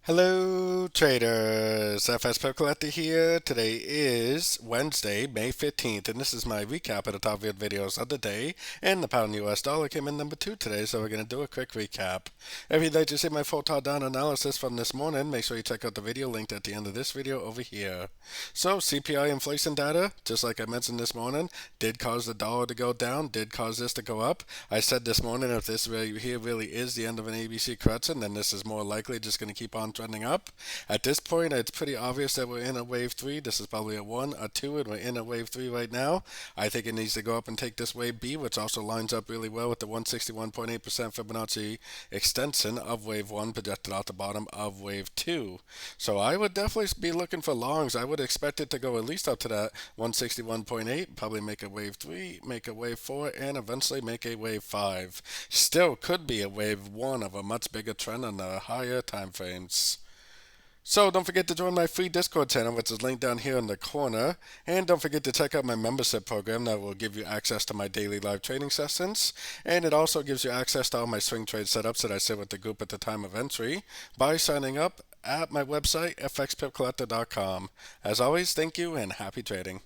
Hello traders, FX Pip Collector here. Today is Wednesday, May 15th, and this is my recap of the top viewed videos of the day. And the pound US dollar came in number 2 today, so we're going to do a quick recap. If you'd like to see my full top-down analysis from this morning, make sure you check out the video linked at the end of this video over here. So CPI inflation data, just like I mentioned this morning, did cause the dollar to go down, did cause this to go up. I said this morning if this right here really is the end of an ABC correction, then this is more likely just going to keep on trending up. At this point, it's pretty obvious that we're in a wave 3. This is probably a 1, a 2, and we're in a wave 3 right now. I think it needs to go up and take this wave B, which also lines up really well with the 161.8% Fibonacci extension of wave 1 projected out the bottom of wave 2. So I would definitely be looking for longs. I would expect it to go at least up to that 161.8, probably make a wave 3, make a wave 4, and eventually make a wave 5. Still could be a wave 1 of a much bigger trend on the higher time frames. So don't forget to join my free Discord channel, which is linked down here in the corner. And don't forget to check out my membership program that will give you access to my daily live trading sessions. And it also gives you access to all my swing trade setups that I share with the group at the time of entry by signing up at my website, fxpipcollector.com. As always, thank you and happy trading.